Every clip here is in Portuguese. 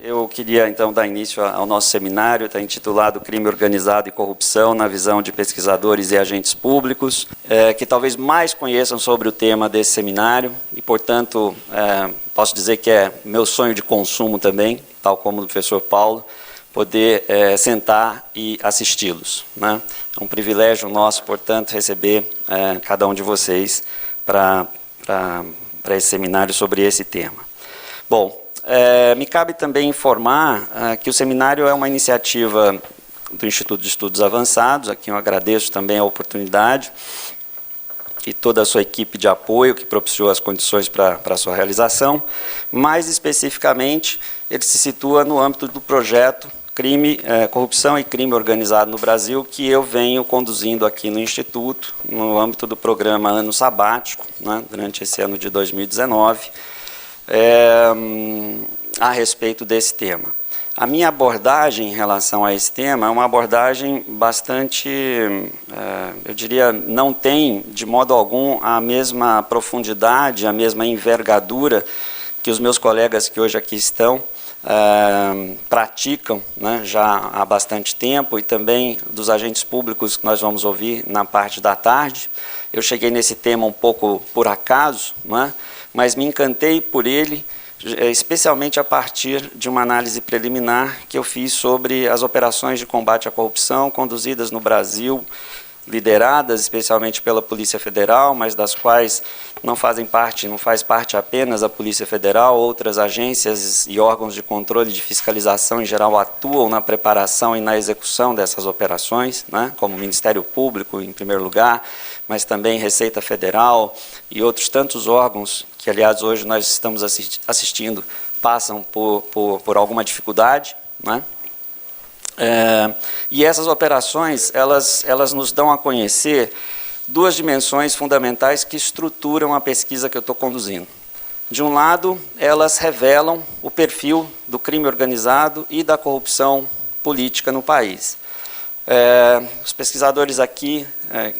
Eu queria, então, dar início ao nosso seminário, está intitulado Crime Organizado e Corrupção na visão de pesquisadores e agentes públicos, que talvez mais conheçam sobre o tema desse seminário e, portanto, posso dizer que é meu sonho de consumo também, tal como o professor Paulo, poder sentar e assisti-los, né? É um privilégio nosso, portanto, receber cada um de vocês para esse seminário sobre esse tema. Bom, me cabe também informar que o seminário é uma iniciativa do Instituto de Estudos Avançados, a quem eu agradeço também a oportunidade, e toda a sua equipe de apoio que propiciou as condições para a sua realização. Mais especificamente, ele se situa no âmbito do projeto Corrupção e Crime Organizado no Brasil, que eu venho conduzindo aqui no Instituto, no âmbito do programa Ano Sabático, né, durante esse ano de 2019, a respeito desse tema. A minha abordagem em relação a esse tema é uma abordagem bastante, eu diria, não tem de modo algum a mesma profundidade, a mesma envergadura que os meus colegas que hoje aqui estão praticam, né, já há bastante tempo, e também dos agentes públicos que nós vamos ouvir na parte da tarde. Eu cheguei nesse tema um pouco por acaso, né, mas me encantei por ele, especialmente a partir de uma análise preliminar que eu fiz sobre as operações de combate à corrupção conduzidas no Brasil, lideradas especialmente pela Polícia Federal, mas das quais não faz parte apenas a Polícia Federal, outras agências e órgãos de controle e de fiscalização em geral atuam na preparação e na execução dessas operações, né, como o Ministério Público em primeiro lugar, mas também Receita Federal e outros tantos órgãos que, aliás, hoje nós estamos assistindo, passam por alguma dificuldade, né? E essas operações, elas nos dão a conhecer duas dimensões fundamentais que estruturam a pesquisa que eu estou conduzindo. De um lado, elas revelam o perfil do crime organizado e da corrupção política no país. Os pesquisadores aqui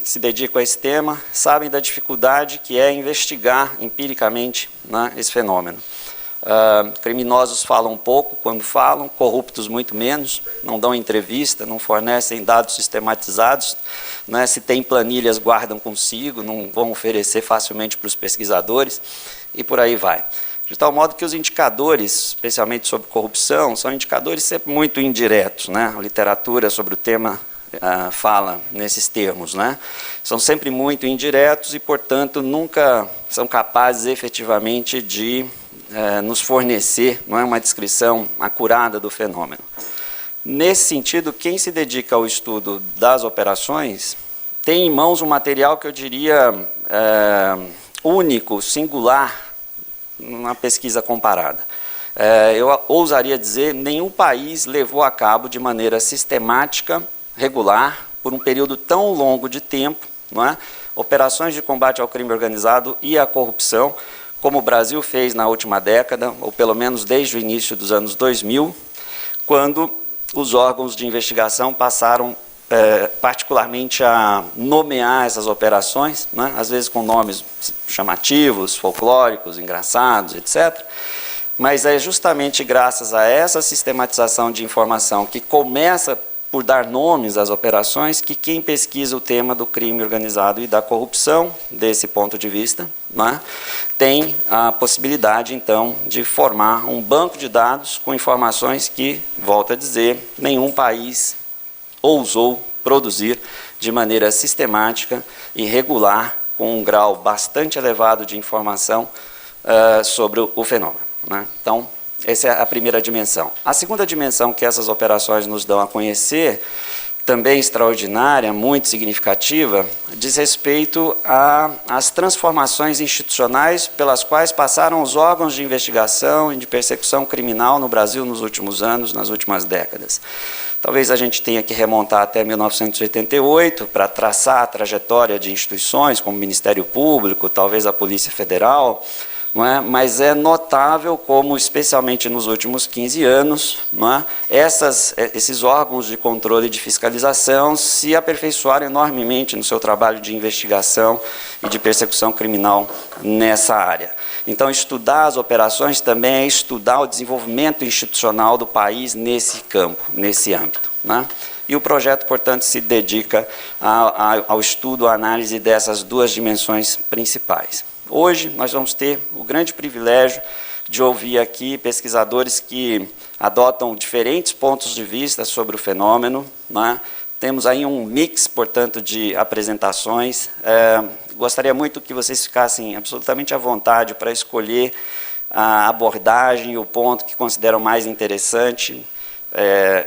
que se dedicam a esse tema sabem da dificuldade que é investigar empiricamente, né, esse fenômeno. Criminosos falam pouco quando falam, corruptos muito menos, não dão entrevista, não fornecem dados sistematizados, né, se tem planilhas guardam consigo, não vão oferecer facilmente para os pesquisadores e por aí vai. De tal modo que os indicadores, especialmente sobre corrupção, são indicadores sempre muito indiretos, né? A literatura sobre o tema fala nesses termos, né? São sempre muito indiretos e, portanto, nunca são capazes efetivamente de nos fornecer, não é, uma descrição acurada do fenômeno. Nesse sentido, quem se dedica ao estudo das operações tem em mãos um material que eu diria único, singular, na pesquisa comparada. Eu ousaria dizer, nenhum país levou a cabo de maneira sistemática, regular, por um período tão longo de tempo, não é, operações de combate ao crime organizado e à corrupção, como o Brasil fez na última década, ou pelo menos desde o início dos anos 2000, quando os órgãos de investigação passaram particularmente a nomear essas operações, né, às vezes com nomes chamativos, folclóricos, engraçados, etc. Mas é justamente graças a essa sistematização de informação que começa por dar nomes às operações que quem pesquisa o tema do crime organizado e da corrupção, desse ponto de vista, né, tem a possibilidade, então, de formar um banco de dados com informações que, volto a dizer, nenhum país ousou produzir de maneira sistemática e regular, com um grau bastante elevado de informação sobre o fenômeno, né? Então, essa é a primeira dimensão. A segunda dimensão que essas operações nos dão a conhecer, também extraordinária, muito significativa, diz respeito às transformações institucionais pelas quais passaram os órgãos de investigação e de persecução criminal no Brasil nos últimos anos, nas últimas décadas. Talvez a gente tenha que remontar até 1988 para traçar a trajetória de instituições como o Ministério Público, talvez a Polícia Federal, não é? Mas é notável como, especialmente nos últimos 15 anos, não é? Esses órgãos de controle e de fiscalização se aperfeiçoaram enormemente no seu trabalho de investigação e de persecução criminal nessa área. Então, estudar as operações também é estudar o desenvolvimento institucional do país nesse campo, nesse âmbito, né? E o projeto, portanto, se dedica ao estudo, à análise dessas duas dimensões principais. Hoje, nós vamos ter o grande privilégio de ouvir aqui pesquisadores que adotam diferentes pontos de vista sobre o fenômeno, né? Temos aí um mix, portanto, de apresentações. Gostaria muito que vocês ficassem absolutamente à vontade para escolher a abordagem e o ponto que consideram mais interessante,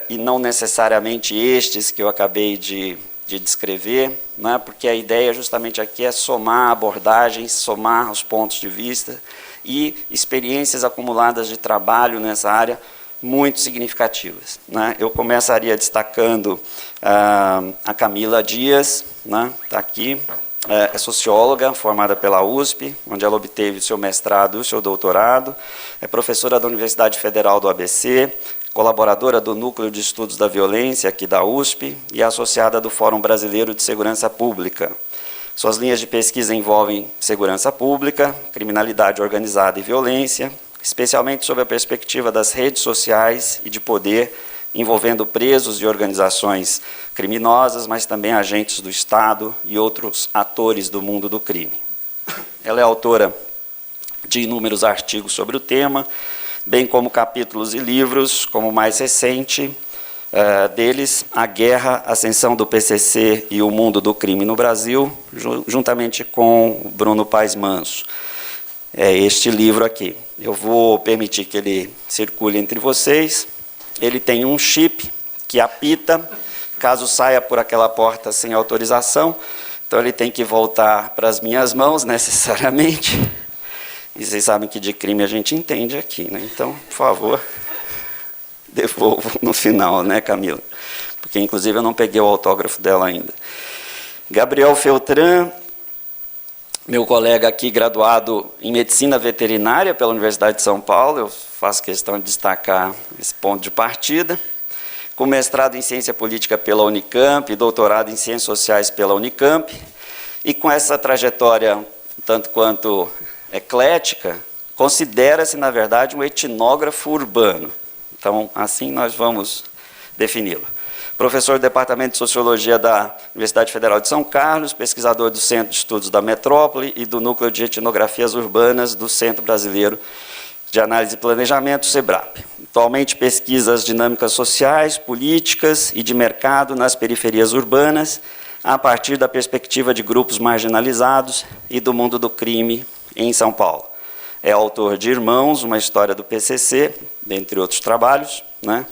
e não necessariamente estes que eu acabei de descrever, né, porque a ideia justamente aqui é somar abordagens, somar os pontos de vista e experiências acumuladas de trabalho nessa área muito significativas, né. Eu começaria destacando a Camila Dias, né, está aqui, é socióloga, formada pela USP, onde ela obteve o seu mestrado e o seu doutorado, é professora da Universidade Federal do ABC, colaboradora do Núcleo de Estudos da Violência, aqui da USP, e associada do Fórum Brasileiro de Segurança Pública. Suas linhas de pesquisa envolvem segurança pública, criminalidade organizada e violência, especialmente sob a perspectiva das redes sociais e de poder, envolvendo presos e organizações criminosas, mas também agentes do Estado e outros atores do mundo do crime. Ela é autora de inúmeros artigos sobre o tema, bem como capítulos e livros, como o mais recente deles, A Guerra, Ascensão do PCC e o Mundo do Crime no Brasil, juntamente com Bruno Paes Manso. É este livro aqui. Eu vou permitir que ele circule entre vocês. Ele tem um chip que apita, caso saia por aquela porta sem autorização, então ele tem que voltar para as minhas mãos, necessariamente. E vocês sabem que de crime a gente entende aqui, né? Então, por favor, devolvo no final, né, Camila? Porque, inclusive, eu não peguei o autógrafo dela ainda. Gabriel Feltran, meu colega aqui, graduado em Medicina Veterinária pela Universidade de São Paulo, eu faço questão de destacar esse ponto de partida, com mestrado em Ciência Política pela Unicamp, e doutorado em Ciências Sociais pela Unicamp, e com essa trajetória, tanto quanto eclética, considera-se, na verdade, um etnógrafo urbano. Então, assim nós vamos defini-lo. Professor do Departamento de Sociologia da Universidade Federal de São Carlos, pesquisador do Centro de Estudos da Metrópole e do Núcleo de Etnografias Urbanas do Centro Brasileiro de Análise e Planejamento, SEBRAP. Atualmente pesquisa as dinâmicas sociais, políticas e de mercado nas periferias urbanas, a partir da perspectiva de grupos marginalizados e do mundo do crime em São Paulo. É autor de Irmãos, uma história do PCC, dentre outros trabalhos, né?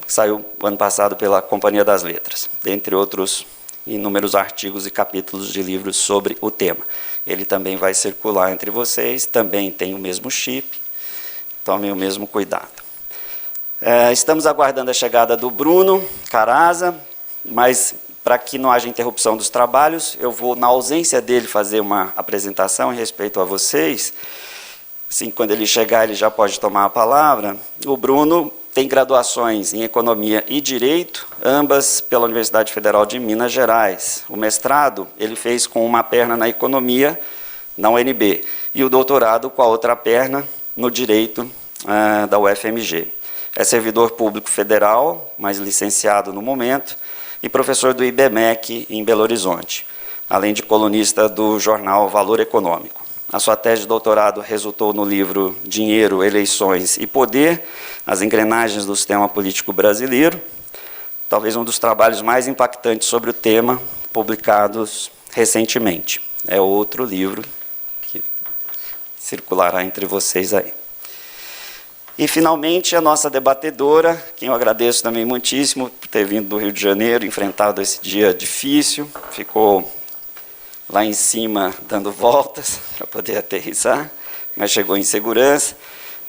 Que saiu ano passado pela Companhia das Letras, dentre outros inúmeros artigos e capítulos de livros sobre o tema. Ele também vai circular entre vocês, também tem o mesmo chip, tomem o mesmo cuidado. Estamos aguardando a chegada do Bruno Caraza, mas para que não haja interrupção dos trabalhos, eu vou, na ausência dele, fazer uma apresentação em respeito a vocês. Assim, quando ele chegar, ele já pode tomar a palavra. O Bruno tem graduações em Economia e Direito, ambas pela Universidade Federal de Minas Gerais. O mestrado ele fez com uma perna na Economia, na UNB, e o doutorado com a outra perna no Direito da UFMG. É servidor público federal, mas licenciado no momento, e professor do IBMEC em Belo Horizonte, além de colunista do jornal Valor Econômico. A sua tese de doutorado resultou no livro Dinheiro, Eleições e Poder, as engrenagens do sistema político brasileiro, talvez um dos trabalhos mais impactantes sobre o tema, publicados recentemente. É outro livro que circulará entre vocês aí. E, finalmente, a nossa debatedora, quem eu agradeço também muitíssimo por ter vindo do Rio de Janeiro, enfrentado esse dia difícil, ficou lá em cima dando voltas para poder aterrissar, mas chegou em segurança,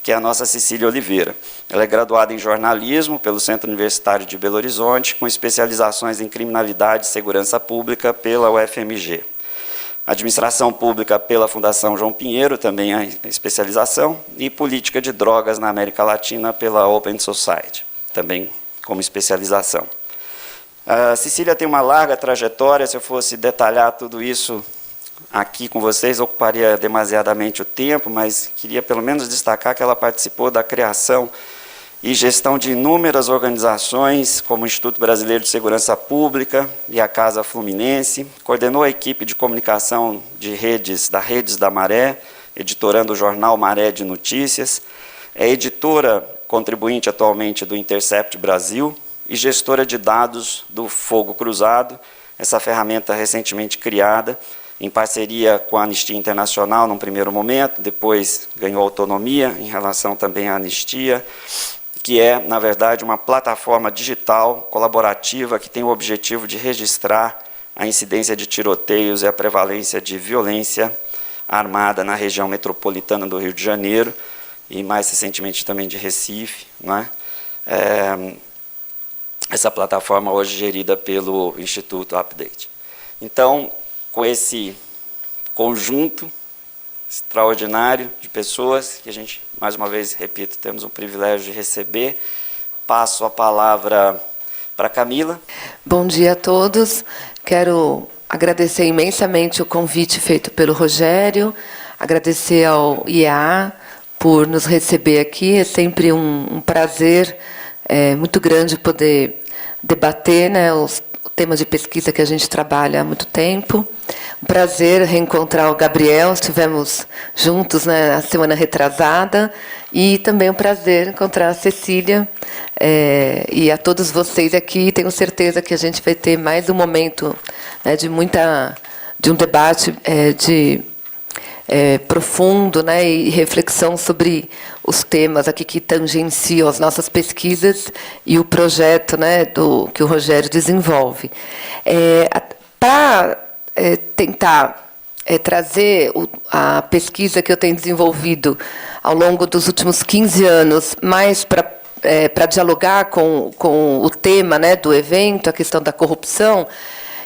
que é a nossa Cecília Oliveira. Ela é graduada em jornalismo pelo Centro Universitário de Belo Horizonte, com especializações em criminalidade e segurança pública pela UFMG. Administração Pública pela Fundação João Pinheiro, também a especialização, e Política de Drogas na América Latina pela Open Society, também como especialização. A Cecília tem uma larga trajetória, se eu fosse detalhar tudo isso aqui com vocês, ocuparia demasiadamente o tempo, mas queria pelo menos destacar que ela participou da criação e gestão de inúmeras organizações, como o Instituto Brasileiro de Segurança Pública e a Casa Fluminense, coordenou a equipe de comunicação de redes da Maré, editorando o jornal Maré de Notícias, é editora contribuinte atualmente do Intercept Brasil e gestora de dados do Fogo Cruzado, essa ferramenta recentemente criada, em parceria com a Anistia Internacional, num primeiro momento, depois ganhou autonomia em relação também à anistia, que é, na verdade, uma plataforma digital colaborativa que tem o objetivo de registrar a incidência de tiroteios e a prevalência de violência armada na região metropolitana do Rio de Janeiro e, mais recentemente, também de Recife, não é? Essa plataforma hoje gerida pelo Instituto Update. Então, com esse conjunto extraordinário de pessoas, que a gente, mais uma vez, repito, temos o privilégio de receber. Passo a palavra para a Camila. Bom dia a todos. Quero agradecer imensamente o convite feito pelo Rogério, agradecer ao IEA por nos receber aqui. É sempre um prazer muito grande poder debater, né, os temas de pesquisa que a gente trabalha há muito tempo. Um prazer reencontrar o Gabriel, estivemos juntos, né, na semana retrasada, e também um prazer encontrar a Cecília e a todos vocês aqui. Tenho certeza que a gente vai ter mais um momento, né, de um debate profundo, né, e reflexão sobre os temas aqui que tangenciam as nossas pesquisas e o projeto, né, que o Rogério desenvolve. Para tentar trazer a pesquisa que eu tenho desenvolvido ao longo dos últimos 15 anos, mais para dialogar com o tema, né, do evento, a questão da corrupção,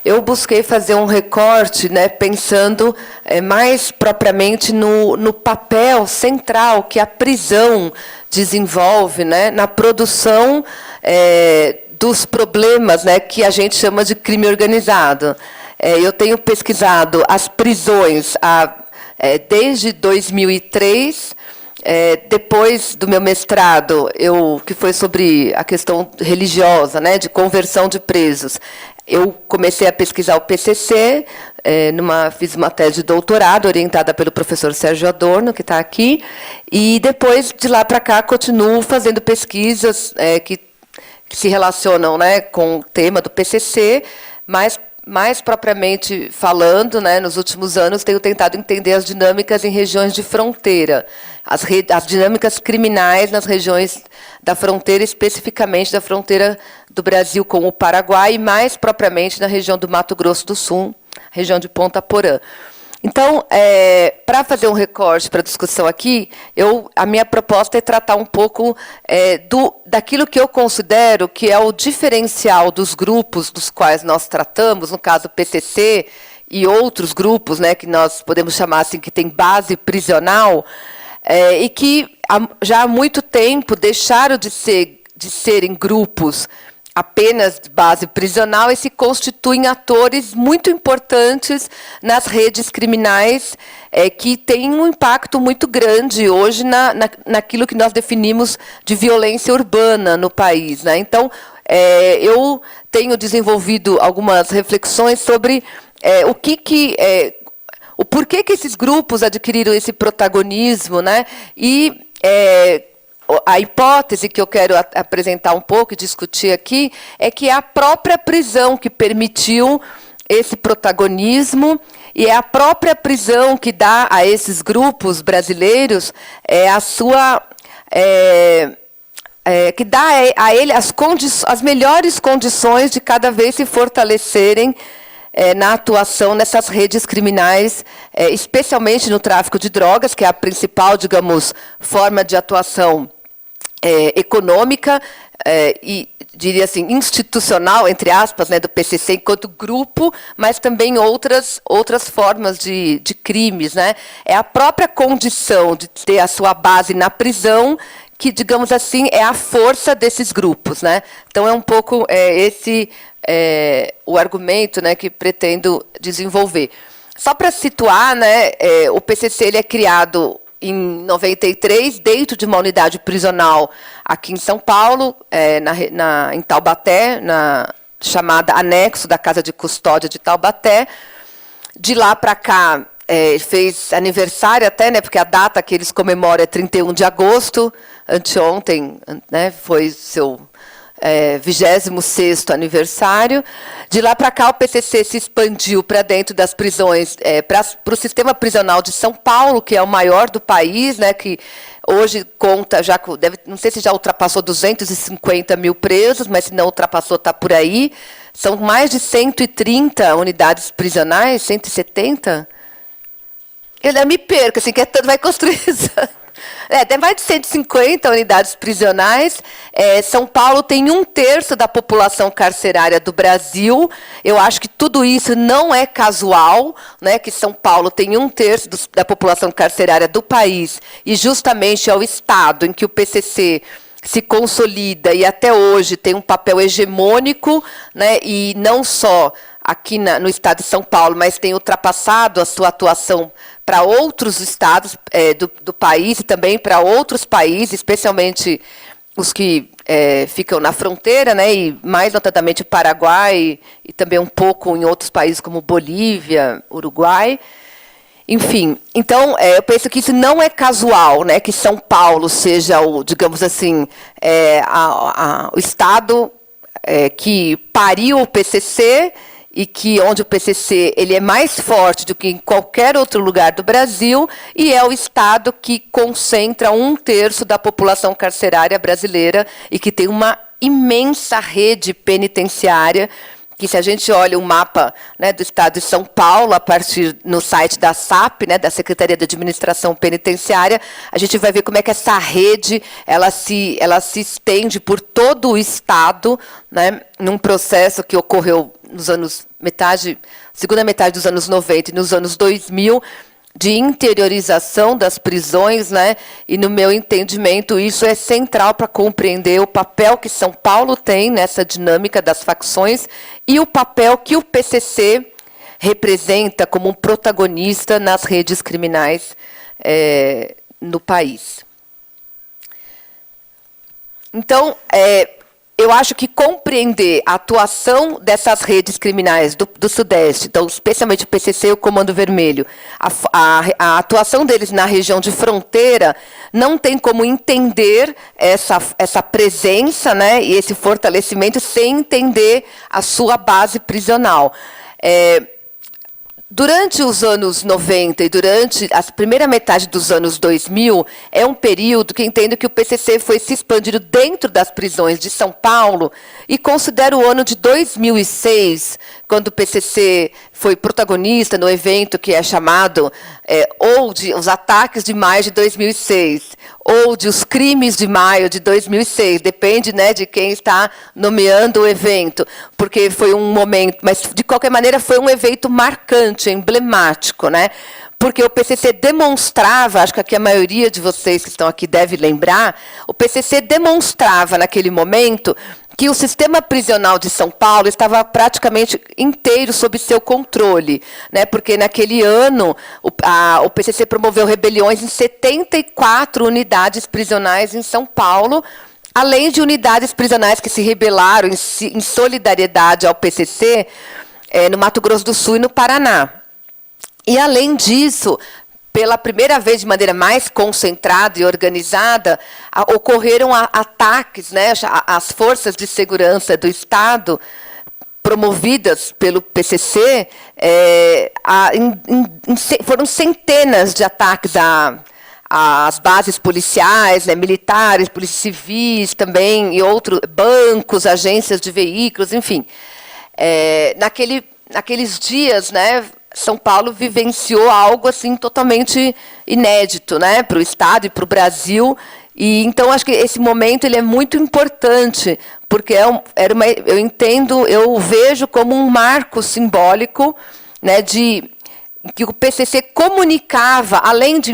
eu busquei fazer um recorte, né, pensando mais propriamente no papel central que a prisão desenvolve, né, na produção dos problemas, né, que a gente chama de crime organizado. Eu tenho pesquisado as prisões desde 2003, depois do meu mestrado, que foi sobre a questão religiosa, né, de conversão de presos. Eu comecei a pesquisar o PCC, fiz uma tese de doutorado orientada pelo professor Sérgio Adorno, que está aqui, e depois, de lá para cá, continuo fazendo pesquisas que se relacionam, né, com o tema do PCC, mas mais propriamente falando, né, nos últimos anos, tenho tentado entender as dinâmicas em regiões de fronteira, as dinâmicas criminais nas regiões da fronteira, especificamente da fronteira do Brasil com o Paraguai, e mais propriamente na região do Mato Grosso do Sul, região de Ponta Porã. Então, para fazer um recorte para a discussão aqui, a minha proposta é tratar um pouco daquilo que eu considero que é o diferencial dos grupos dos quais nós tratamos, no caso o PCC e outros grupos, né, que nós podemos chamar assim, que tem base prisional, e que já há muito tempo deixaram de serem grupos apenas de base prisional e se constituem atores muito importantes nas redes criminais, que têm um impacto muito grande hoje naquilo que nós definimos de violência urbana no país, né? Então, eu tenho desenvolvido algumas reflexões sobre o porquê que esses grupos adquiriram esse protagonismo, né? E a hipótese que eu quero apresentar um pouco e discutir aqui é que é a própria prisão que permitiu esse protagonismo, e é a própria prisão que dá a esses grupos brasileiros que dá a ele as melhores condições de cada vez se fortalecerem na atuação nessas redes criminais, especialmente no tráfico de drogas, que é a principal, digamos, forma de atuação econômica e, diria assim, institucional, entre aspas, né, do PCC enquanto grupo, mas também outras formas de crimes, né? É a própria condição de ter a sua base na prisão que, digamos assim, é a força desses grupos, né? Então, é um pouco esse o argumento, né, que pretendo desenvolver. Só para situar, né, o PCC ele é criado em 93, dentro de uma unidade prisional aqui em São Paulo, em Taubaté, na chamada anexo da Casa de Custódia de Taubaté. De lá para cá, fez aniversário até, né, porque a data que eles comemoram é 31 de agosto, anteontem, né, foi seu 26º aniversário. De lá para cá, o PCC se expandiu para dentro das prisões, para o sistema prisional de São Paulo, que é o maior do país, né, que hoje conta, não sei se já ultrapassou 250 mil presos, mas se não ultrapassou, está por aí. São mais de 130 unidades prisionais, 170? Eu me perco, assim, que é tanto, vai construir isso. Tem mais de 150 unidades prisionais. São Paulo tem 1/3 da população carcerária do Brasil. Eu acho que tudo isso não é casual, né, que São Paulo tem 1/3 da população carcerária do país, e justamente é o estado em que o PCC se consolida e até hoje tem um papel hegemônico, né, e não só aqui no estado de São Paulo, mas tem ultrapassado a sua atuação para outros estados do país e também para outros países, especialmente os que ficam na fronteira, né, e mais notadamente o Paraguai e também um pouco em outros países como Bolívia, Uruguai. Enfim, então, eu penso que isso não é casual, né, que São Paulo seja digamos assim, o estado que pariu o PCC, e que onde o PCC ele é mais forte do que em qualquer outro lugar do Brasil, e é o estado que concentra 1/3 da população carcerária brasileira e que tem uma imensa rede penitenciária, que se a gente olha o mapa, né, do estado de São Paulo, a partir no site da SAP, né, da Secretaria de Administração Penitenciária, a gente vai ver como é que essa rede ela se estende por todo o estado, né, num processo que ocorreu nos anos segunda metade dos anos 90 e nos anos 2000, de interiorização das prisões, né? E, no meu entendimento, isso é central para compreender o papel que São Paulo tem nessa dinâmica das facções e o papel que o PCC representa como um protagonista nas redes criminais no país. Então, eu acho que compreender a atuação dessas redes criminais do Sudeste, então, especialmente o PCC e o Comando Vermelho, a atuação deles na região de fronteira, não tem como entender essa presença, né, e esse fortalecimento sem entender a sua base prisional. Durante os anos 90 e durante a primeira metade dos anos 2000, é um período que entendo que o PCC foi se expandindo dentro das prisões de São Paulo, e considero o ano de 2006, quando o PCC foi protagonista no evento que é chamado ou de os ataques de maio de 2006, ou de os crimes de maio de 2006, depende, né, de quem está nomeando o evento, porque foi um momento, mas de qualquer maneira foi um evento marcante, emblemático, né? Porque o PCC demonstrava, acho que aqui a maioria de vocês que estão aqui deve lembrar, o PCC demonstrava naquele momento que o sistema prisional de São Paulo estava praticamente inteiro sob seu controle, né? Porque naquele ano o PCC promoveu rebeliões em 74 unidades prisionais em São Paulo, além de unidades prisionais que se rebelaram em solidariedade ao PCC no Mato Grosso do Sul e no Paraná. E, além disso, pela primeira vez, de maneira mais concentrada e organizada, ocorreram ataques, né, às forças de segurança do Estado, promovidas pelo PCC, foram centenas de ataques às bases policiais, né, militares, polícias civis também, e outros bancos, agências de veículos, enfim. Naqueles dias, né, São Paulo vivenciou algo assim totalmente inédito, né, para o Estado e para o Brasil, E então acho que esse momento ele é muito importante, porque eu entendo, eu vejo como um marco simbólico, né, de que o PCC comunicava, além de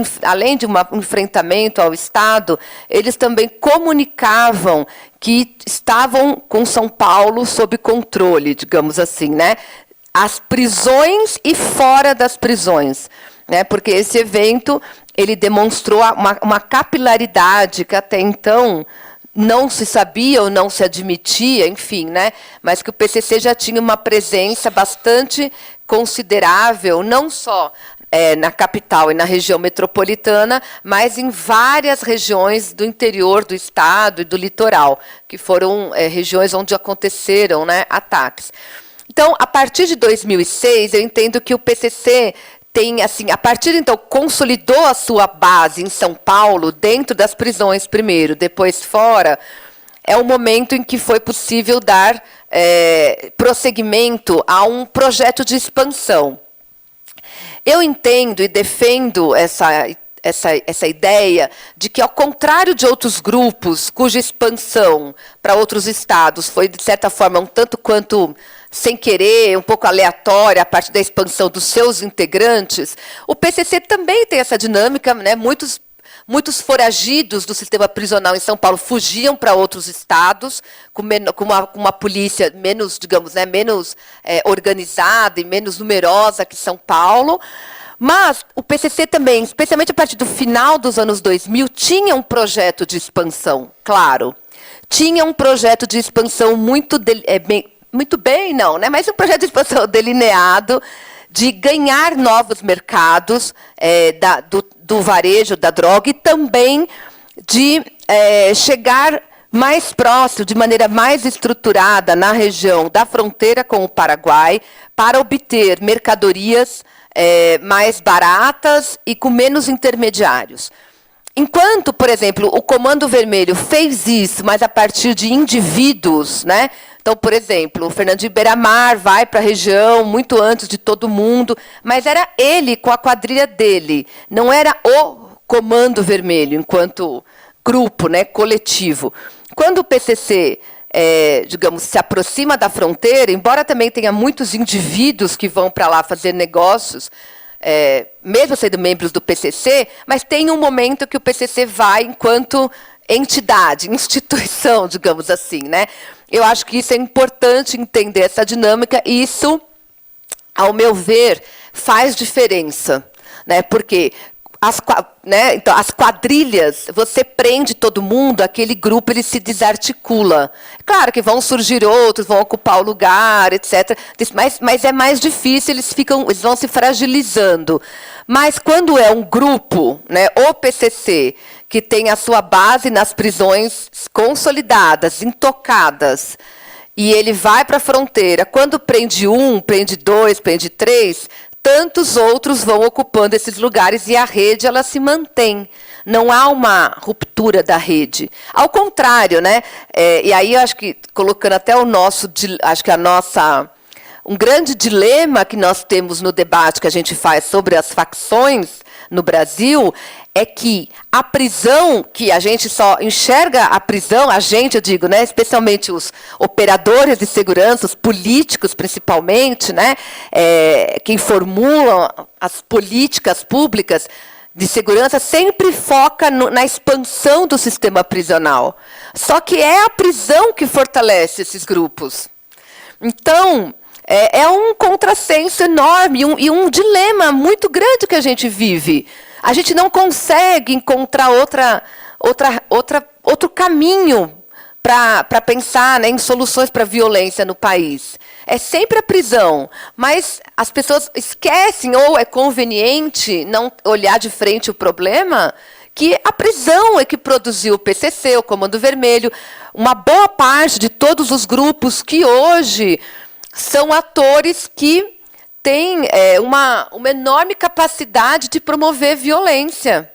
um enfrentamento ao Estado, eles também comunicavam que estavam com São Paulo sob controle, digamos assim, né? As prisões e fora das prisões, né? Porque esse evento ele demonstrou uma capilaridade que até então não se sabia ou não se admitia, enfim, né? Mas que o PCC já tinha uma presença bastante considerável, não só na capital e na região metropolitana, mas em várias regiões do interior do estado e do litoral, que foram regiões onde aconteceram, né, ataques. Então, a partir de 2006, eu entendo que o PCC tem, assim, a partir então consolidou a sua base em São Paulo, dentro das prisões primeiro, depois fora. É o momento em que foi possível dar prosseguimento a um projeto de expansão. Eu entendo e defendo essa ideia de que, ao contrário de outros grupos cuja expansão para outros estados foi, de certa forma, um tanto quanto sem querer, um pouco aleatória, a partir da expansão dos seus integrantes, o PCC também tem essa dinâmica, né? Muitos foragidos do sistema prisional em São Paulo fugiam para outros estados, com uma polícia menos, digamos, né, menos organizada e menos numerosa que São Paulo. Mas o PCC também, especialmente a partir do final dos anos 2000, tinha um projeto de expansão, claro. Tinha um projeto de expansão muito bem, não, né, mas um projeto de expansão delineado, de ganhar novos mercados do varejo da droga e também de chegar mais próximo, de maneira mais estruturada, na região da fronteira com o Paraguai, para obter mercadorias mais baratas e com menos intermediários. Enquanto, por exemplo, o Comando Vermelho fez isso, mas a partir de indivíduos, né? Então, por exemplo, o Fernandinho Beiramar vai para a região muito antes de todo mundo, mas era ele com a quadrilha dele, não era o Comando Vermelho, enquanto grupo, né, coletivo. Quando o PCC, digamos, se aproxima da fronteira, embora também tenha muitos indivíduos que vão para lá fazer negócios, mesmo sendo membros do PCC, mas tem um momento que o PCC vai enquanto entidade, instituição, digamos assim, né? Eu acho que isso é importante entender essa dinâmica, e isso, ao meu ver, faz diferença, né? Porque então, as quadrilhas, você prende todo mundo, aquele grupo ele se desarticula. Claro que vão surgir outros, vão ocupar o lugar, etc. Mas é mais difícil, eles vão se fragilizando. Mas quando é um grupo, né, o PCC, que tem a sua base nas prisões consolidadas, intocadas, e ele vai para a fronteira, quando prende um, prende dois, prende três, tantos outros vão ocupando esses lugares e a rede ela se mantém. Não há uma ruptura da rede. Ao contrário, né? E aí eu acho que, colocando até um grande dilema que nós temos no debate que a gente faz sobre as facções no Brasil, é que a prisão, que a gente só enxerga a prisão, eu digo, né, especialmente os operadores de segurança, os políticos principalmente, né, quem formulam as políticas públicas de segurança, sempre foca na expansão do sistema prisional. Só que é a prisão que fortalece esses grupos. Então, é um contrassenso enorme e um dilema muito grande que a gente vive. A gente não consegue encontrar outro caminho para pensar, né, em soluções para a violência no país. É sempre a prisão, mas as pessoas esquecem, ou é conveniente não olhar de frente o problema, que a prisão é que produziu o PCC, o Comando Vermelho, uma boa parte de todos os grupos que hoje são atores que têm uma enorme capacidade de promover violência,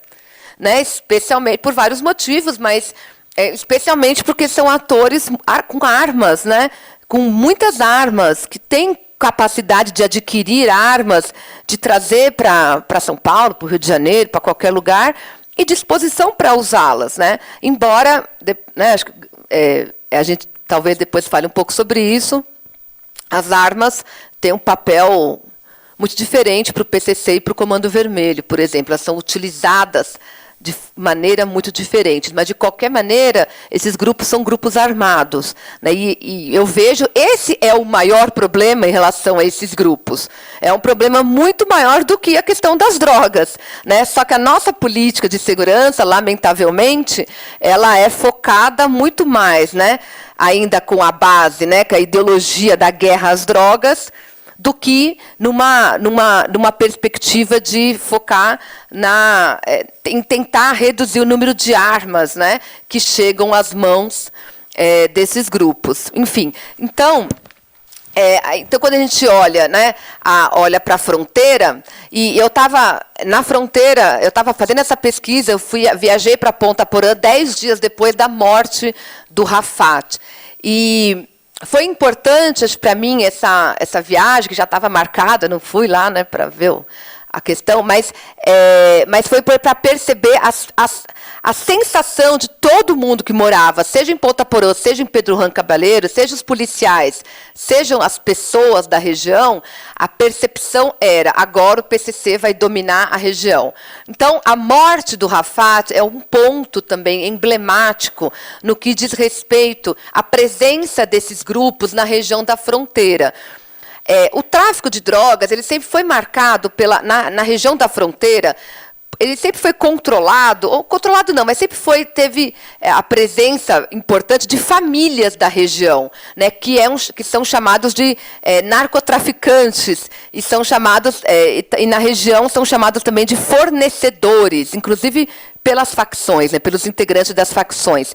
né? Especialmente por vários motivos, mas especialmente porque são atores com armas, né? Com muitas armas, que têm capacidade de adquirir armas, de trazer para São Paulo, para o Rio de Janeiro, para qualquer lugar, e disposição para usá-las, né? Embora, né, acho que, a gente talvez depois fale um pouco sobre isso, as armas têm um papel muito diferente para o PCC e para o Comando Vermelho, por exemplo. Elas são utilizadas de maneira muito diferente, mas, de qualquer maneira, esses grupos são grupos armados, né? E eu vejo, esse é o maior problema em relação a esses grupos. É um problema muito maior do que a questão das drogas, né? Só que a nossa política de segurança, lamentavelmente, ela é focada muito mais, né, ainda com a base, né, com a ideologia da guerra às drogas, do que numa perspectiva de focar em tentar reduzir o número de armas, né, que chegam às mãos desses grupos. Enfim, então, quando a gente olha, né, olha para a fronteira, e eu estava na fronteira, eu estava fazendo essa pesquisa, viajei para Ponta Porã 10 dias depois da morte do Rafat. E foi importante para mim essa viagem, que já estava marcada, não fui lá, né, para ver a questão, mas foi para perceber a sensação de todo mundo que morava, seja em Ponta Porã, seja em Pedro Juan Cabaleiro, seja os policiais, sejam as pessoas da região, a percepção era: agora o PCC vai dominar a região. Então, a morte do Rafat é um ponto também emblemático no que diz respeito à presença desses grupos na região da fronteira. O tráfico de drogas, ele sempre foi marcado na região da fronteira, ele sempre foi controlado, ou controlado não, mas sempre teve a presença importante de famílias da região, né, que são chamados de narcotraficantes, e são chamados, e na região são chamados também de fornecedores, inclusive pelas facções, né, pelos integrantes das facções.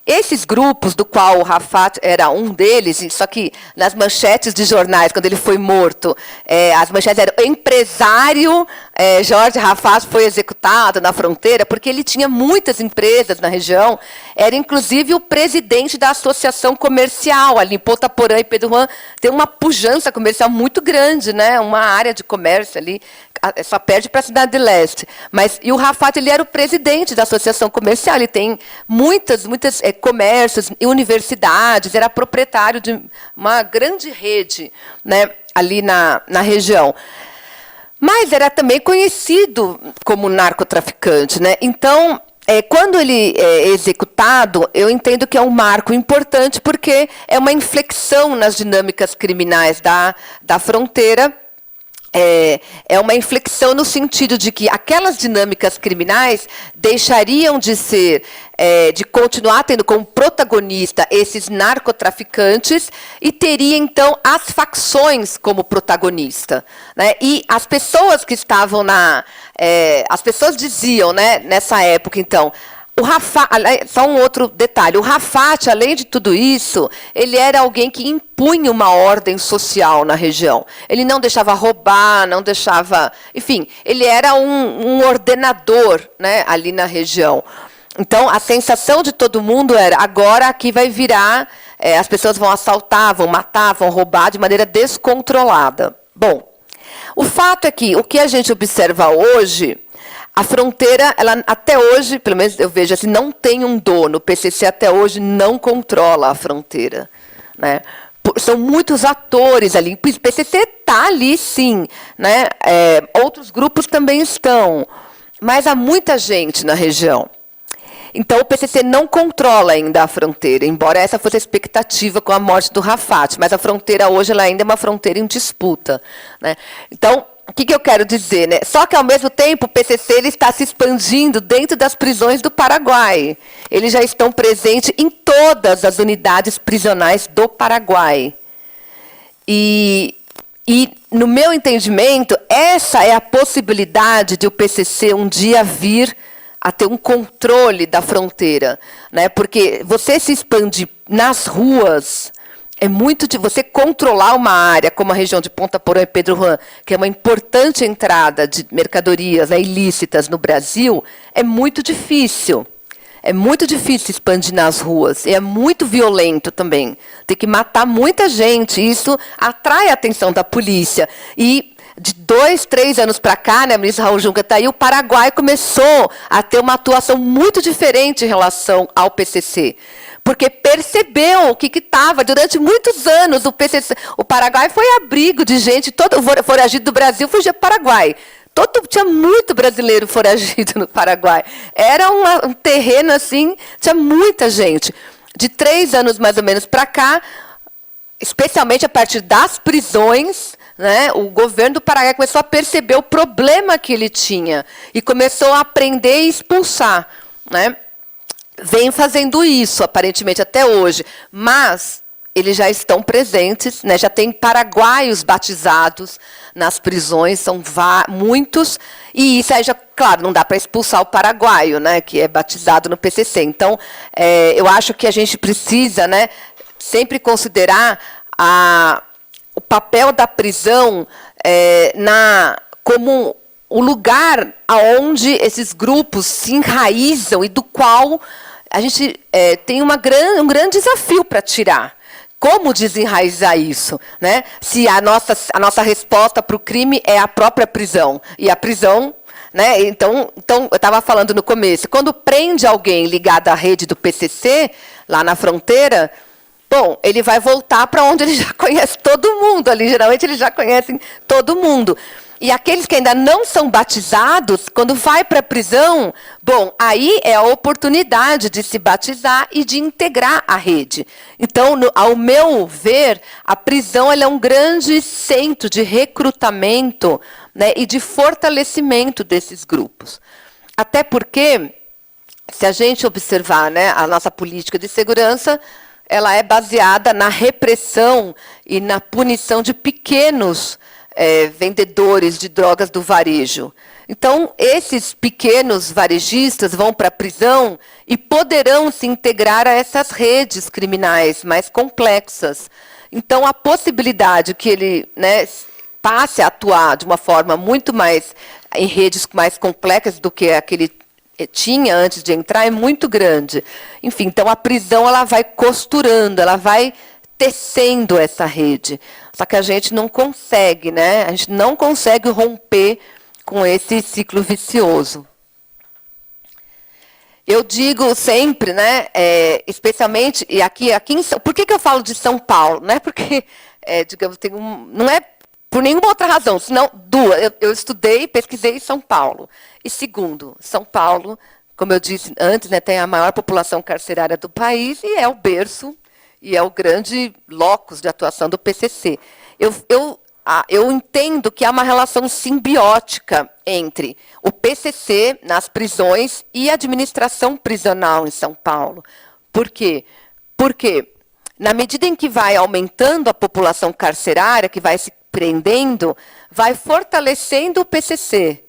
Esses grupos, do qual o Rafat era um deles, só que nas manchetes de jornais, quando ele foi morto, as manchetes eram: empresário Jorge Rafat foi executado na fronteira, porque ele tinha muitas empresas na região, era inclusive o presidente da associação comercial, ali em Ponta Porã e Pedro Juan, tem uma pujança comercial muito grande, né? Uma área de comércio ali, só perde para a Cidade de Leste. E o Rafat, ele era o presidente da associação comercial, ele tem muitos comércios e universidades, era proprietário de uma grande rede, né, ali na região. Mas era também conhecido como narcotraficante, né? Então, quando ele é executado, eu entendo que é um marco importante, porque é uma inflexão nas dinâmicas criminais da fronteira. É uma inflexão no sentido de que aquelas dinâmicas criminais deixariam de continuar tendo como protagonista esses narcotraficantes, e teria, então, as facções como protagonista, né? E as pessoas que estavam as pessoas diziam, né, nessa época, então, o Rafat, só um outro detalhe, o Rafat, além de tudo isso, ele era alguém que impunha uma ordem social na região. Ele não deixava roubar, não deixava... Enfim, ele era um ordenador, né, ali na região. Então, a sensação de todo mundo era: agora aqui vai virar, as pessoas vão assaltar, vão matar, vão roubar de maneira descontrolada. Bom, o fato é que o que a gente observa hoje... A fronteira, ela, até hoje, pelo menos eu vejo assim, não tem um dono. O PCC até hoje não controla a fronteira, né? São muitos atores ali. O PCC está ali, sim, né? Outros grupos também estão, mas há muita gente na região. Então, o PCC não controla ainda a fronteira, embora essa fosse a expectativa com a morte do Rafat. Mas a fronteira hoje ela ainda é uma fronteira em disputa, né? Então, o que eu quero dizer, né? Só que, ao mesmo tempo, o PCC ele está se expandindo dentro das prisões do Paraguai. Eles já estão presentes em todas as unidades prisionais do Paraguai. E, no meu entendimento, essa é a possibilidade de o PCC um dia vir a ter um controle da fronteira, né? Porque você se expande nas ruas... É muito de você controlar uma área, como a região de Ponta Porã e Pedro Juan, que é uma importante entrada de mercadorias, né, ilícitas no Brasil, é muito difícil. É muito difícil expandir nas ruas. E é muito violento também. Tem que matar muita gente. Isso atrai a atenção da polícia. E de 2, 3 anos para cá, né, a ministra Raul Jungmann está aí, o Paraguai começou a ter uma atuação muito diferente em relação ao PCC. Porque percebeu o que estava. Durante muitos anos, o Paraguai foi abrigo de gente, todo foragido do Brasil fugia para o Paraguai. Tinha muito brasileiro foragido no Paraguai. Era um terreno assim, tinha muita gente. De 3 anos, mais ou menos, para cá, especialmente a partir das prisões, né, o governo do Paraguai começou a perceber o problema que ele tinha e começou a aprender e expulsar, né? Vem fazendo isso, aparentemente, até hoje. Mas eles já estão presentes, né? Já tem paraguaios batizados nas prisões, são muitos. E isso aí, já, claro, não dá para expulsar o paraguaio, né, que é batizado no PCC. Então, eu acho que a gente precisa, né, sempre considerar o papel da prisão como o lugar onde esses grupos se enraizam e do qual a gente tem um grande desafio para tirar. Como desenraizar isso? Né? Se a nossa resposta para o crime é a própria prisão. E a prisão... Né? Então, eu estava falando no começo, quando prende alguém ligado à rede do PCC, lá na fronteira, bom, ele vai voltar para onde ele já conhece todo mundo. Ali, geralmente, eles já conhecem todo mundo. E aqueles que ainda não são batizados, quando vai para a prisão, bom, aí é a oportunidade de se batizar e de integrar a rede. Então, ao meu ver, a prisão ela é um grande centro de recrutamento, né, e de fortalecimento desses grupos. Até porque, se a gente observar, né, a nossa política de segurança, ela é baseada na repressão e na punição de pequenos vendedores de drogas do varejo. Então, esses pequenos varejistas vão para a prisão e poderão se integrar a essas redes criminais mais complexas. Então, a possibilidade que ele, né, passe a atuar de uma forma muito mais em redes mais complexas do que a que ele tinha antes de entrar é muito grande. Enfim, então a prisão ela vai costurando, ela vai tecendo essa rede. Só que a gente não consegue, né? A gente não consegue romper com esse ciclo vicioso. Eu digo sempre, né, especialmente, e aqui em por que eu falo de São Paulo? Não é porque, digamos, não é por nenhuma outra razão, senão duas. Eu estudei, pesquisei em São Paulo. E segundo, São Paulo, como eu disse antes, né, tem a maior população carcerária do país e é o berço e é o grande locus de atuação do PCC. Eu entendo que há uma relação simbiótica entre o PCC nas prisões e a administração prisional em São Paulo. Por quê? Porque, na medida em que vai aumentando a população carcerária, que vai se prendendo, vai fortalecendo o PCC.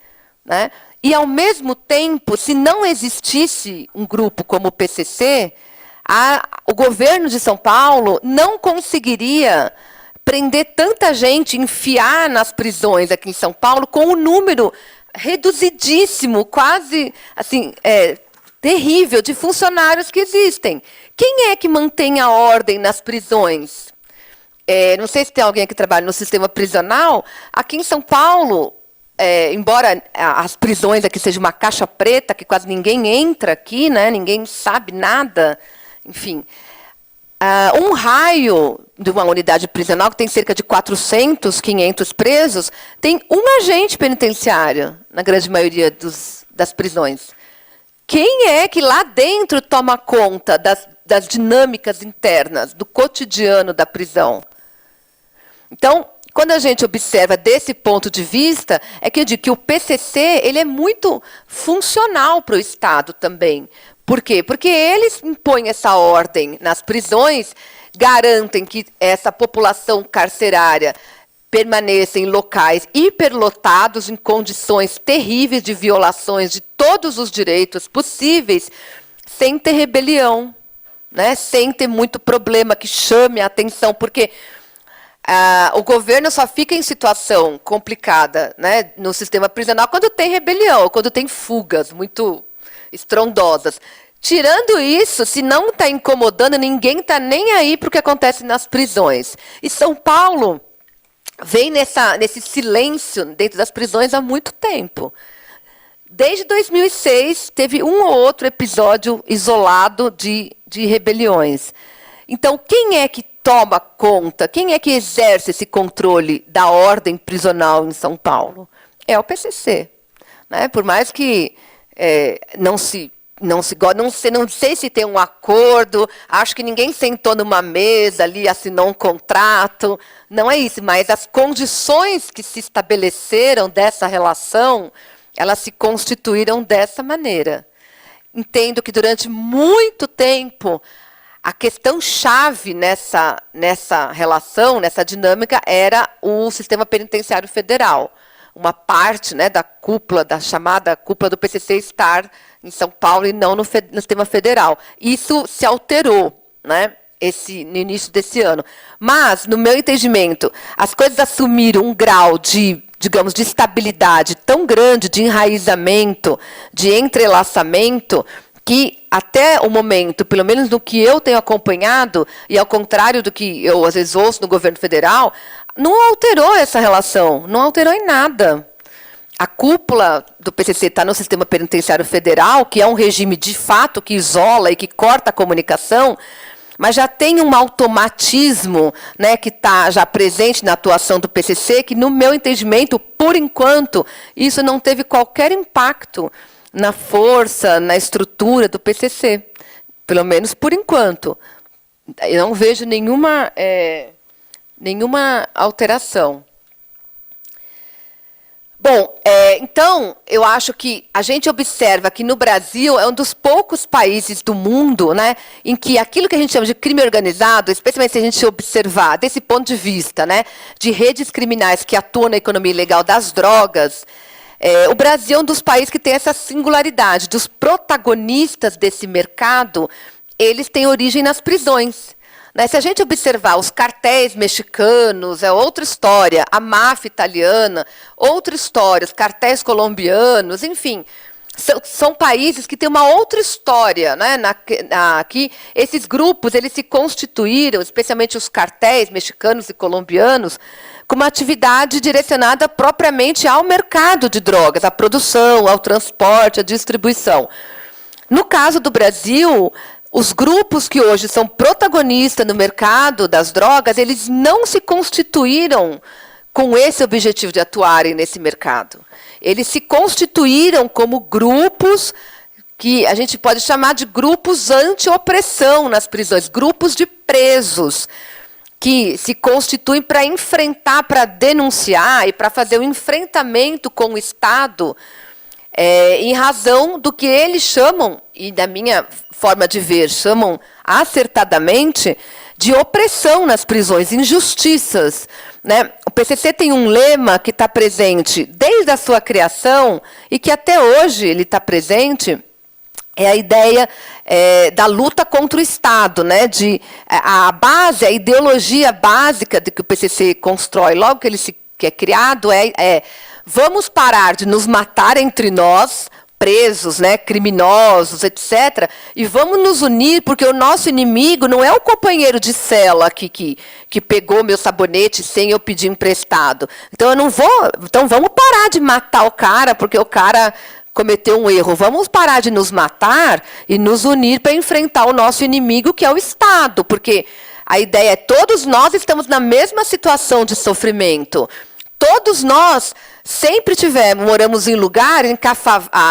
Né? E, ao mesmo tempo, se não existisse um grupo como o PCC, o governo de São Paulo não conseguiria prender tanta gente, enfiar nas prisões aqui em São Paulo, com um número reduzidíssimo, quase assim, terrível, de funcionários que existem. Quem é que mantém a ordem nas prisões? Não sei se tem alguém que trabalha no sistema prisional. Aqui em São Paulo, embora as prisões aqui sejam uma caixa preta, que quase ninguém entra aqui, né, ninguém sabe nada, enfim... um raio de uma unidade prisional, que tem cerca de 400, 500 presos, tem um agente penitenciário, na grande maioria das prisões. Quem é que lá dentro toma conta das dinâmicas internas, do cotidiano da prisão? Então, quando a gente observa desse ponto de vista, é que eu digo que o PCC ele é muito funcional para o Estado também. Por quê? Porque eles impõem essa ordem nas prisões, garantem que essa população carcerária permaneça em locais hiperlotados, em condições terríveis de violações de todos os direitos possíveis, sem ter rebelião, né? Sem ter muito problema que chame a atenção, porque o governo só fica em situação complicada, né, no sistema prisional quando tem rebelião, quando tem fugas muito estrondosas. Tirando isso, se não está incomodando, ninguém está nem aí para o que acontece nas prisões. E São Paulo vem nesse silêncio dentro das prisões há muito tempo. Desde 2006, teve um ou outro episódio isolado de rebeliões. Então, quem é que toma conta, quem é que exerce esse controle da ordem prisional em São Paulo? É o PCC. Né? Por mais que não sei se tem um acordo, acho que ninguém sentou numa mesa ali, assinou um contrato, não é isso, mas as condições que se estabeleceram dessa relação, elas se constituíram dessa maneira. Entendo que durante muito tempo a questão-chave nessa relação, nessa dinâmica, era o sistema penitenciário federal. Uma parte, né, da cúpula, da chamada cúpula do PCC estar em São Paulo e não no sistema federal. Isso se alterou, né, no início desse ano. Mas, no meu entendimento, as coisas assumiram um grau de, digamos, de estabilidade tão grande, de enraizamento, de entrelaçamento, que até o momento, pelo menos no que eu tenho acompanhado, e ao contrário do que eu às vezes ouço no governo federal, não alterou essa relação, não alterou em nada. A cúpula do PCC está no sistema penitenciário federal, que é um regime de fato que isola e que corta a comunicação, mas já tem um automatismo, né, que está já presente na atuação do PCC, que, no meu entendimento, por enquanto, isso não teve qualquer impacto na força, na estrutura do PCC, pelo menos por enquanto. Eu não vejo nenhuma alteração. Bom, então, eu acho que a gente observa que no Brasil é um dos poucos países do mundo, né, em que aquilo que a gente chama de crime organizado, especialmente se a gente observar desse ponto de vista, né, de redes criminais que atuam na economia ilegal das drogas, o Brasil é um dos países que tem essa singularidade, dos protagonistas desse mercado, eles têm origem nas prisões. Né? Se a gente observar os cartéis mexicanos, é outra história, a máfia italiana, outra história, os cartéis colombianos, enfim, são países que têm uma outra história. Né? Aqui, esses grupos eles se constituíram, especialmente os cartéis mexicanos e colombianos, com uma atividade direcionada propriamente ao mercado de drogas, à produção, ao transporte, à distribuição. No caso do Brasil, os grupos que hoje são protagonistas no mercado das drogas, eles não se constituíram com esse objetivo de atuarem nesse mercado. Eles se constituíram como grupos que a gente pode chamar de grupos anti-opressão nas prisões, grupos de presos, que se constituem para enfrentar, para denunciar e para fazer o enfrentamento com o Estado, em razão do que eles chamam, e da minha forma de ver, chamam acertadamente, de opressão nas prisões, injustiças. Né? O PCC tem um lema que está presente desde a sua criação e que até hoje ele está presente, é a ideia da luta contra o Estado, né? A base, a ideologia básica de que o PCC constrói, logo que é criado, vamos parar de nos matar entre nós, presos, né, criminosos, etc., e vamos nos unir, porque o nosso inimigo não é o companheiro de cela que pegou meu sabonete sem eu pedir emprestado. Então, vamos parar de matar o cara, porque o cara cometeu um erro. Vamos parar de nos matar e nos unir para enfrentar o nosso inimigo, que é o Estado, porque a ideia é todos nós estamos na mesma situação de sofrimento. Todos nós sempre moramos em lugar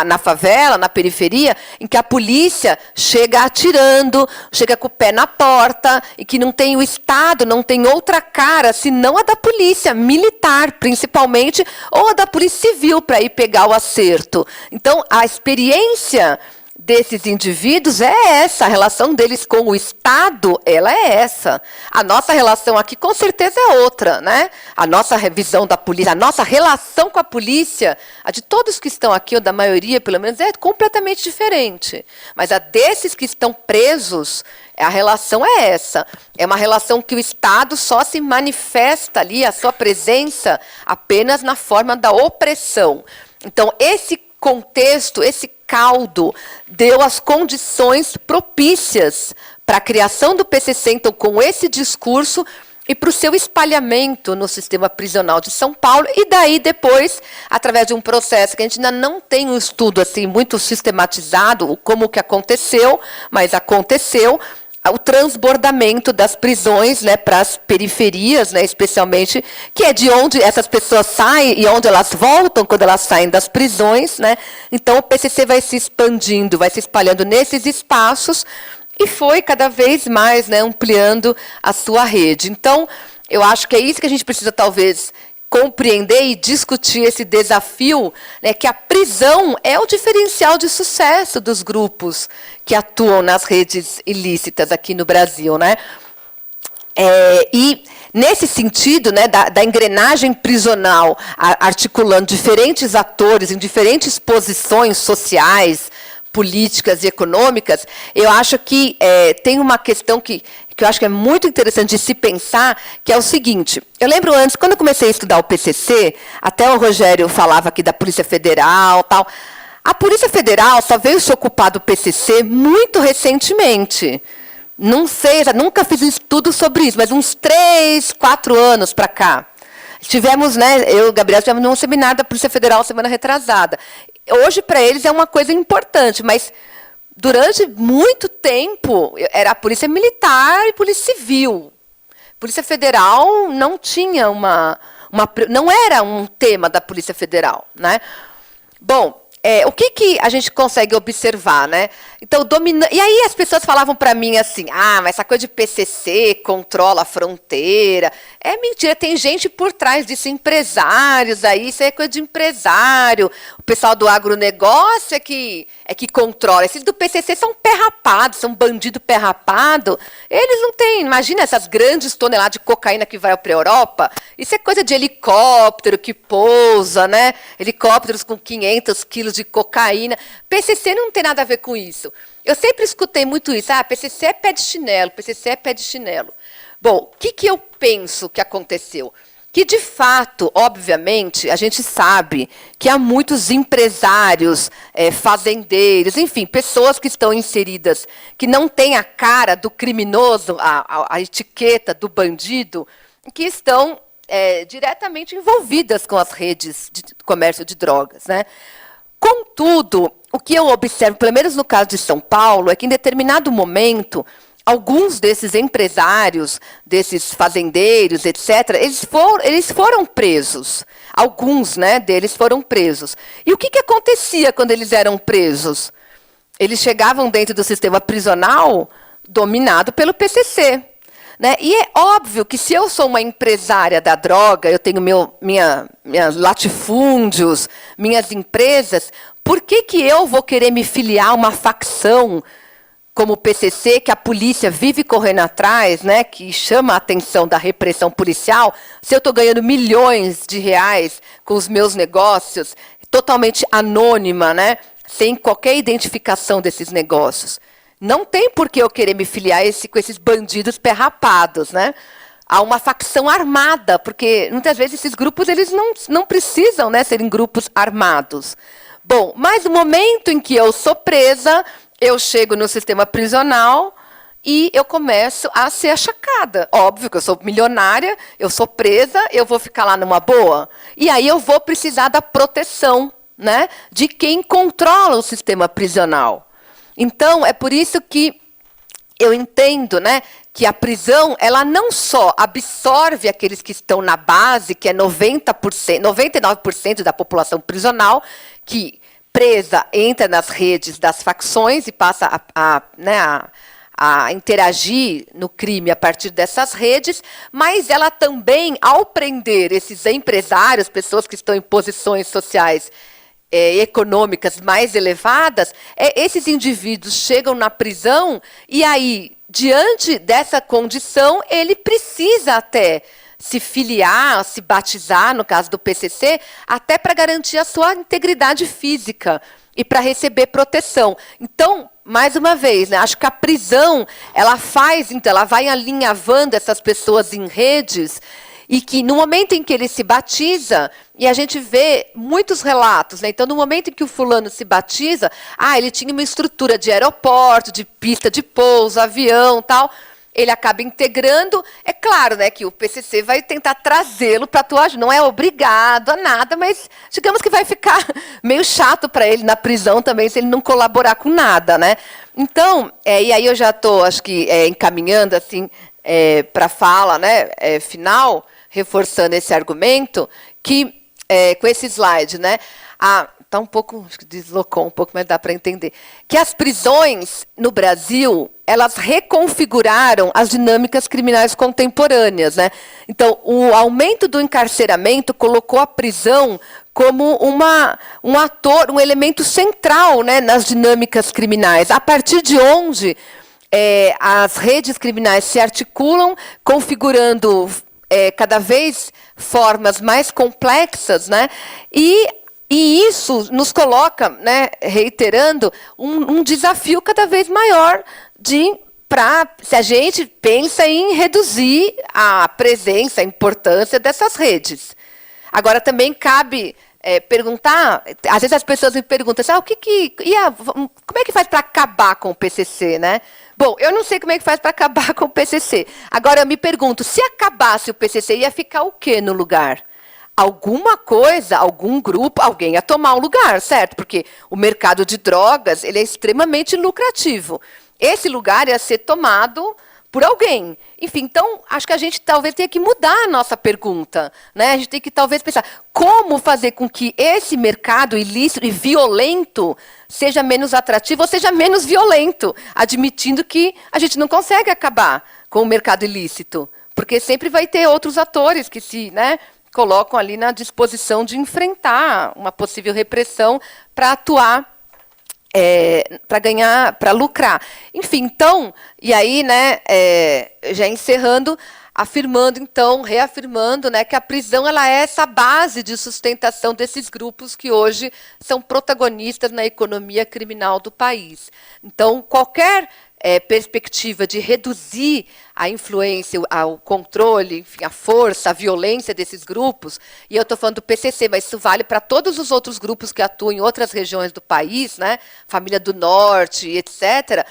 na favela, na periferia, em que a polícia chega atirando, chega com o pé na porta, e que não tem o Estado, não tem outra cara, senão a da polícia militar, principalmente, ou a da polícia civil, para ir pegar o acerto. Então, a experiência desses indivíduos é essa, a relação deles com o Estado, ela é essa. A nossa relação aqui, com certeza, é outra, né? A nossa revisão da polícia, a nossa relação com a polícia, a de todos que estão aqui, ou da maioria, pelo menos, é completamente diferente. Mas a desses que estão presos, a relação é essa. É uma relação que o Estado só se manifesta ali, a sua presença, apenas na forma da opressão. Então, esse contexto, esse caldo, deu as condições propícias para a criação do PCC. Então, com esse discurso, e para o seu espalhamento no sistema prisional de São Paulo, e daí depois, através de um processo que a gente ainda não tem um estudo assim muito sistematizado, como que aconteceu, mas aconteceu, o transbordamento das prisões, né, para as periferias, né, especialmente, que é de onde essas pessoas saem e onde elas voltam quando elas saem das prisões, né? Então o PCC vai se expandindo, vai se espalhando nesses espaços e foi cada vez mais, né, ampliando a sua rede. Então, eu acho que é isso que a gente precisa talvez compreender e discutir esse desafio, né, que a prisão é o diferencial de sucesso dos grupos que atuam nas redes ilícitas aqui no Brasil, né? E nesse sentido, né, da engrenagem prisional, articulando diferentes atores em diferentes posições sociais, políticas e econômicas, eu acho que tem uma questão que eu acho que é muito interessante de se pensar, que é o seguinte. Eu lembro antes, quando eu comecei a estudar o PCC, até o Rogério falava aqui da Polícia Federal, tal. A Polícia Federal só veio se ocupar do PCC muito recentemente. Não sei, nunca fiz um estudo sobre isso, mas uns 3, 4 anos para cá. Tivemos, né, eu e o Gabriel tivemos num seminário da Polícia Federal semana retrasada. Hoje, para eles, é uma coisa importante, mas durante muito tempo era a Polícia Militar e Polícia Civil. Polícia Federal não tinha não era um tema da Polícia Federal, né? Bom, o que a gente consegue observar, né? Então, e aí as pessoas falavam para mim assim, mas essa coisa de PCC controla a fronteira. É mentira, tem gente por trás disso, empresários aí, isso é coisa de empresário. O pessoal do agronegócio é que controla. Esses do PCC são pé rapado, são bandido pé rapado. Eles não têm, imagina essas grandes toneladas de cocaína que vai para a Europa. Isso é coisa de helicóptero que pousa, né? Helicópteros com 500 quilos de cocaína. PCC não tem nada a ver com isso. Eu sempre escutei muito isso. PCC é pé de chinelo, PCC é pé de chinelo. Bom, o que eu penso que aconteceu? Que, de fato, obviamente, a gente sabe que há muitos empresários, fazendeiros, enfim, pessoas que estão inseridas, que não têm a cara do criminoso, a etiqueta do bandido, que estão diretamente envolvidas com as redes de comércio de drogas, né? Contudo, o que eu observo, pelo menos no caso de São Paulo, é que, em determinado momento, alguns desses empresários, desses fazendeiros, etc., eles foram presos. Alguns, né, deles foram presos. E o que acontecia quando eles eram presos? Eles chegavam dentro do sistema prisional dominado pelo PCC. Né? E é óbvio que, se eu sou uma empresária da droga, eu tenho minhas latifúndios, minhas empresas, por que eu vou querer me filiar a uma facção como o PCC, que a polícia vive correndo atrás, né, que chama a atenção da repressão policial, se eu estou ganhando milhões de reais com os meus negócios, totalmente anônima, né, sem qualquer identificação desses negócios? Não tem por que eu querer me filiar com esses bandidos perrapados, né? Há uma facção armada, porque muitas vezes esses grupos eles não precisam, né, serem grupos armados. Bom, mas no momento em que eu sou presa, eu chego no sistema prisional e eu começo a ser achacada. Óbvio que eu sou milionária, eu sou presa, eu vou ficar lá numa boa. E aí eu vou precisar da proteção, né, de quem controla o sistema prisional. Então, é por isso que eu entendo, né, que a prisão ela não só absorve aqueles que estão na base, que é 99% da população prisional, que presa entra nas redes das facções e passa a interagir no crime a partir dessas redes, mas ela também, ao prender esses empresários, pessoas que estão em posições sociais econômicas mais elevadas, esses indivíduos chegam na prisão e aí, diante dessa condição, ele precisa até se filiar, se batizar, no caso do PCC, até para garantir a sua integridade física e para receber proteção. Então, mais uma vez, né, acho que a prisão ela vai alinhavando essas pessoas em redes, e que, no momento em que ele se batiza, e a gente vê muitos relatos, né? Então, no momento em que o fulano se batiza, ele tinha uma estrutura de aeroporto, de pista de pouso, avião, tal. ele acaba integrando. É claro, né, que o PCC vai tentar trazê-lo para atuar, não é obrigado a nada, mas digamos que vai ficar meio chato para ele na prisão também, se ele não colaborar com nada, né? Então, e aí eu já estou, acho que, encaminhando assim, para a fala, né, final, reforçando esse argumento, que, com esse slide, né, está um pouco, acho que deslocou um pouco, mas dá para entender, que as prisões no Brasil, elas reconfiguraram as dinâmicas criminais contemporâneas, né? Então, o aumento do encarceramento colocou a prisão como um ator, um elemento central, né, nas dinâmicas criminais, a partir de onde as redes criminais se articulam, configurando cada vez formas mais complexas, né, e isso nos coloca, né, reiterando, um desafio cada vez maior se a gente pensa em reduzir a presença, a importância dessas redes. Agora, também cabe perguntar, às vezes as pessoas me perguntam assim, como é que faz para acabar com o PCC, né? Bom, eu não sei como é que faz para acabar com o PCC. Agora, eu me pergunto, se acabasse o PCC, ia ficar o quê no lugar? Alguma coisa, algum grupo, alguém ia tomar um lugar, certo? Porque o mercado de drogas ele é extremamente lucrativo. Esse lugar ia ser tomado por alguém. Enfim, então, acho que a gente talvez tenha que mudar a nossa pergunta, né? A gente tem que talvez pensar como fazer com que esse mercado ilícito e violento seja menos atrativo ou seja menos violento, admitindo que a gente não consegue acabar com o mercado ilícito, porque sempre vai ter outros atores que se, né, colocam ali na disposição de enfrentar uma possível repressão para atuar, para ganhar, para lucrar. Enfim, então, e aí, né, já encerrando, afirmando, então, reafirmando, né, que a prisão ela é essa base de sustentação desses grupos que hoje são protagonistas na economia criminal do país. Então, qualquer perspectiva de reduzir a influência, o controle, enfim, a força, a violência desses grupos, e eu estou falando do PCC, mas isso vale para todos os outros grupos que atuam em outras regiões do país, né, Família do Norte, etc.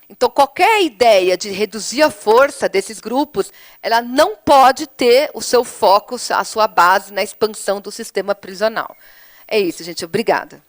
Então, qualquer ideia de reduzir a força desses grupos, ela não pode ter o seu foco, a sua base na expansão do sistema prisional. É isso, gente. Obrigada.